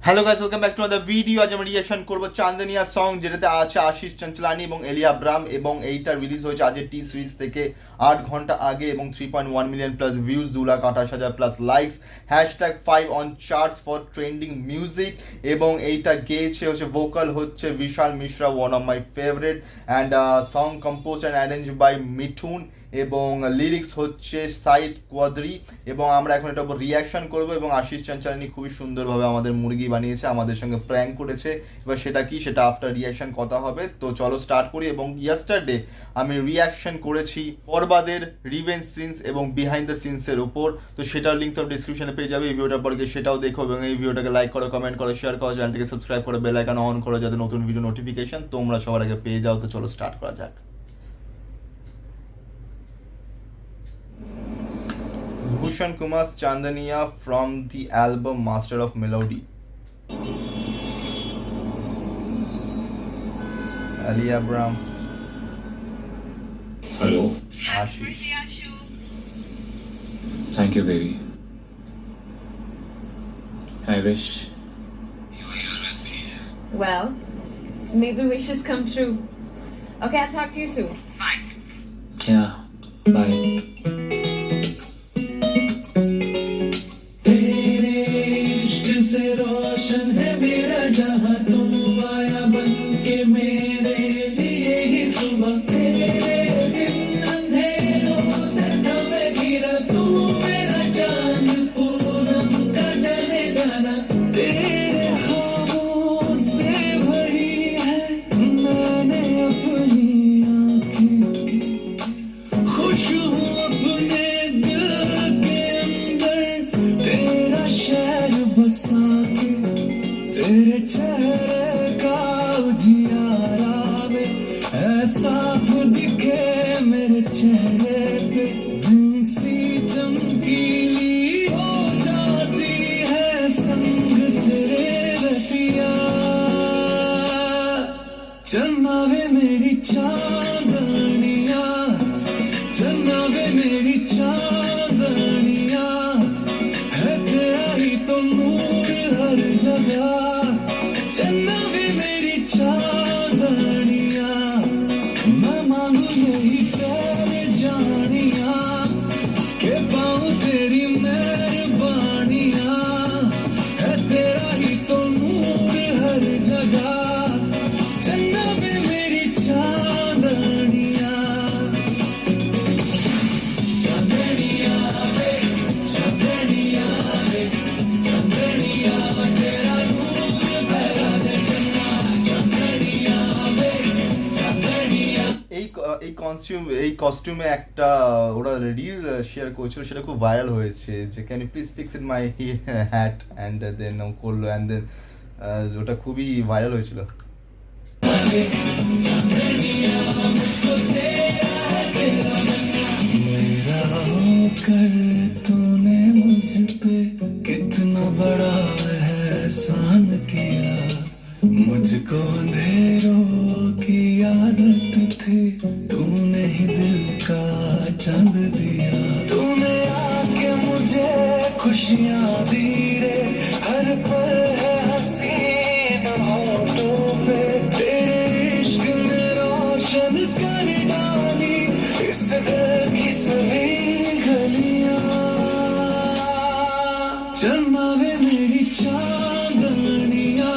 Hello guys, welcome back to another video. আজ আমরা reaction করব চাঁদনিয়া সং, যেটাতে আছে আশিস চঞ্চলানি এবং এলিয়া ব্রাম, এবং এইটা রিলিজ হয়েছে আজকে টি সিরিজ থেকে 8 ঘন্টা আগে এবং 3.1 million plus views, 2,28,000 plus likes, hashtag 5 on charts for trending music. এবং এইটা গেয়েছে হচ্ছে ভোকাল হচ্ছে Vishal Mishra, one of my favourite, and song compose and arrange by Mithoon, এবং লিরিক্স হচ্ছে সাইদ কোয়াদ্রি। এবং আমরা এখন এটা উপর রিয়াকশন করব, এবং আশিস চঞ্চলানি খুবই সুন্দরভাবে আমাদের মুরগি বানিয়েছে, আমাদের সঙ্গে প্র্যাঙ্ক করেছে। এবার সেটা কি, সেটা আফটার রিয়াকশন কথা হবে। তো চলো স্টার্ট করি। এবং ইয়েস্টারডে আমি রিয়াকশন করেছি বরবাদের রিভেঞ্জ সিনস এবং বিহাইন্ড দ্য সিনসের উপর, তো সেটার লিঙ্ক তো ডিসক্রিপশনে পেয়ে যাবে। এই ভিডিওটার পর গিয়ে সেটাও দেখো, এবং এই ভিডিওটাকে লাইক করো, কমেন্ট করো, শেয়ার করো, চ্যানেলটিকে সাবস্ক্রাইব করো, বেল আইকন অন করো, যাতে নতুন ভিডিও নোটিফিকেশন তোমরা সবার আগে পেয়ে যাও। তো চলো স্টার্ট করা যাক। Bhushan Kumar's Chandaniya from the album Master of Melody. Ali Abram. Hello. Ashish. Thank you, baby. I wish you were here with me. Well, maybe wishes come true. Okay, I'll talk to you soon. Bye. Yeah. Bye. से रोशन है मेरा जहां तू आया बन के मेरे लिए ही सुबह तेरे दिन अंधेरों से थमे गिरा तू मेरा चांद पूनम का जाने जाना तेरे ख्वाबों से भरी है मैंने अपनी आंखें की खुशबू अपने दिल के अंदर तेरा शहर बसा के तेरे चेहरे का उजियारा में ऐसा दिखे मेरे चेहरे पे दिन सी चमकीली हो जाती है संग तेरे रतिया चन्ना वे मेरी चांदनिया चन्ना वे मेरी चांदनिया है तेरा ही तो नूर हर जगह चन्ना वे मेरी चांदनिया मैं मांगू यही तेरे जानिया के पाऊँ तेरी मेहरबानिया है तेरा ही तो नूर हर जगह चन्ना वे मेरी चांदनिया चांदनिया वे चांदनिया वे चांदनिया तेरा नूर फैला दे चन्ना चांदनिया वे चांदनिया এই কস্টিউমে একটা ওরা রিল শেয়ার করছিল, সেটা খুব ভাইরাল হয়েছে, যে can you please fix in my hat, and then করলো, অ্যান্ড দেন ওটা খুবই ভাইরাল হয়েছিল। मेरा होकर तूने मुझ पे कितना बड़ा एहसान किया मुझको अंधेरों की आदत थी तूने ही दिल का चांद दिया तूने आके मुझे खुशियाँ दी रे हर पल है हसीन होठों पे तेरे इश्क ने रोशन कर डाली इस दिल की सभी गलियां चन्ना वे मेरी चांदनिया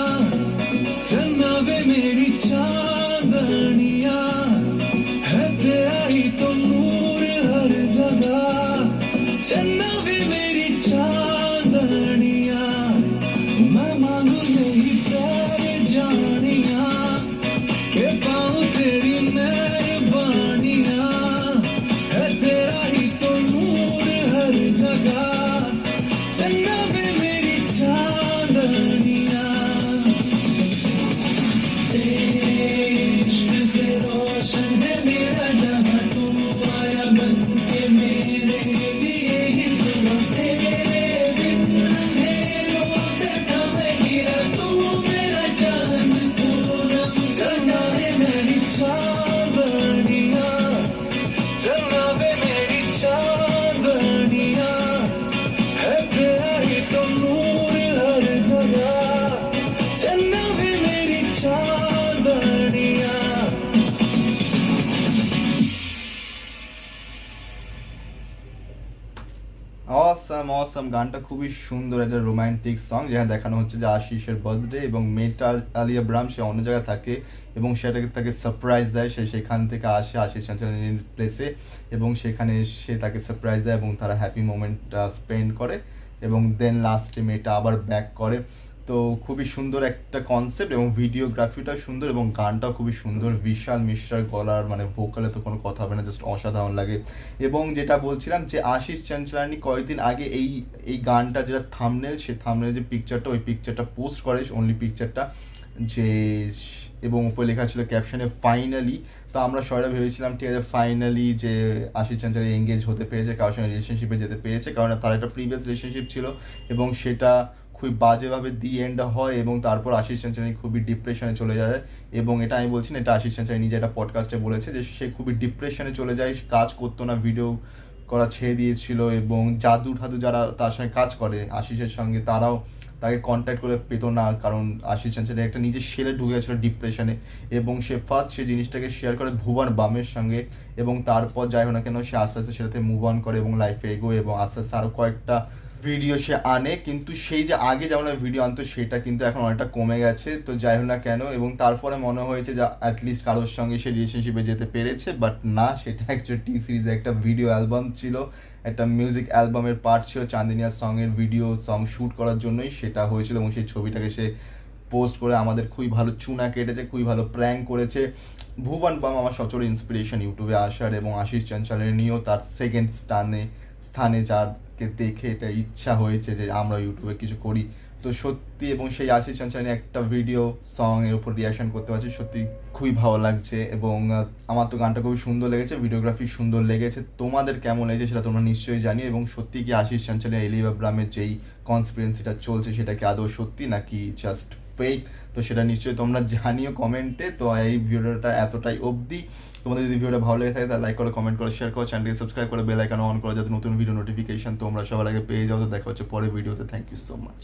অসম গানটা খুবই সুন্দর, একটা রোমান্টিক সং যেখানে দেখানো হচ্ছে যে আশিসের বার্থডে এবং মেয়েটা আলিয়া ব্রাম সে অন্য জায়গায় থাকে এবং সেটাকে তাকে সারপ্রাইজ দেয়, সে সেখান থেকে আসে আশিস চাঞ্চলানির প্লেসে এবং সেখানে সে তাকে সারপ্রাইজ দেয় এবং তারা হ্যাপি মোমেন্টটা স্পেন্ড করে এবং দেন লাস্টে মেয়েটা আবার ব্যাক করে। তো খুবই সুন্দর একটা কনসেপ্ট এবং ভিডিওগ্রাফিটাও সুন্দর এবং গানটাও খুবই সুন্দর। বিশাল মিশ্রার গলার মানে ভোকালে তো কোনো কথা হবে না, জাস্ট অসাধারণ লাগে। এবং যেটা বলছিলাম যে আশিস চাঞ্চলানি কয়েকদিন আগে এই গানটা যেটা থাম্বনেল, সে থাম্বনেল যে পিকচারটা ওই পিকচারটা পোস্ট করে, অনলি পিকচারটা যে, এবং উপরে লেখা ছিল ক্যাপশনে ফাইনালি। তো আমরা সবাই ভেবেছিলাম ঠিক আছে ফাইনালি যে আশিস চাঞ্চলানি এঙ্গেজ হতে পেরেছে, কারোর সঙ্গে রিলেশনশিপে যেতে পেরেছে, কারণ তার একটা প্রিভিয়াস রিলেশনশিপ ছিল এবং সেটা খুবই বাজেভাবে দি এন্ড হয় এবং তারপর আশিস চাঞ্চলানি খুবই ডিপ্রেশনে চলে যায়। এবং এটা আমি বলছি না, এটা আশিস চাঞ্চলানি নিজে একটা পডকাস্টে বলেছে যে সে খুবই ডিপ্রেশনে চলে যায়, কাজ করতো না, ভিডিও করা ছেড়ে দিয়েছিল এবং জাদু ঠাদু যারা তার সঙ্গে কাজ করে আশিসের সঙ্গে তারাও তাকে কন্ট্যাক্ট করে পেতো না, কারণ আশিস চাঞ্চলানি একটা নিজের সেলে ঢুকে গেছিলো ডিপ্রেশনে এবং সে ফার্স্ট সে জিনিসটাকে শেয়ার করে ভুবন বামের সঙ্গে এবং তারপর যাই হোক না কেন সে আস্তে আস্তে সেটাতে মুভ অন করে এবং লাইফে এগোয় এবং আস্তে আস্তে আরও কয়েকটা ভিডিও সে আনে। কিন্তু সেই যে আগে যেমন ভিডিও আনতো সেটা কিন্তু এখন অনেকটা কমে গেছে। তো যাই হোক না কেন এবং তারপরে মনে হয়েছে যে অ্যাটলিস্ট কারোর সঙ্গে সে রিলেশনশিপে যেতে পেরেছে, বাট না, সেটা অ্যাকচুয়ালি টি সিরিজে একটা ভিডিও অ্যালবাম ছিল, একটা মিউজিক অ্যালবামের পার্ট ছিল, চান্দিনিয়া সঙের ভিডিও সং শ্যুট করার জন্যই সেটা হয়েছিল এবং সেই ছবিটাকে সে পোস্ট করে আমাদের খুবই ভালো চুনা কেটেছে, খুবই ভালো প্র্যাঙ্ক করেছে। ভুবন বাম আমার সচরাচর ইন্সপিরেশন ইউটিউবে আসার এবং আশিস চাঞ্চলানি নিয়েও তার সেকেন্ড স্থানে যারকে দেখে এটা ইচ্ছা হয়েছে যে আমরা ইউটিউবে কিছু করি। তো সত্যি এবং সেই আশিস চাঞ্চলানি একটা ভিডিও সং এর উপর রিয়াকশন করতে পারছি, সত্যি খুবই ভালো লাগছে এবং আমার তো গানটা খুবই সুন্দর লেগেছে, ভিডিওগ্রাফি সুন্দর লেগেছে। তোমাদের কেমন লেগেছে সেটা তোমরা নিশ্চয়ই জানিও এবং সত্যি কি আশিস চাঞ্চলানি এলিয়া ব্রামের যেই কনস্পিরেন্সিটা চলছে সেটা কি আদৌ সত্যি নাকি জাস্ট ফেক, তো সেটা নিশ্চয়ই তোমরা জানিও কমেন্টে। তো এই ভিডিওটা এতটাই অবধি, তোমাদের যদি ভিডিওটা ভালো লেগে থাকে তাহলে লাইক করো, কমেন্ট করো, শেয়ার করো, চ্যানেলকে সাবস্ক্রাইব করে বেল আইকন অন করো যাতে নতুন ভিডিও নোটিফিকেশন তোমরা সবার আগে পেয়ে যাও। তো দেখা হচ্ছে পরের ভিডিওতে। Thank you so much.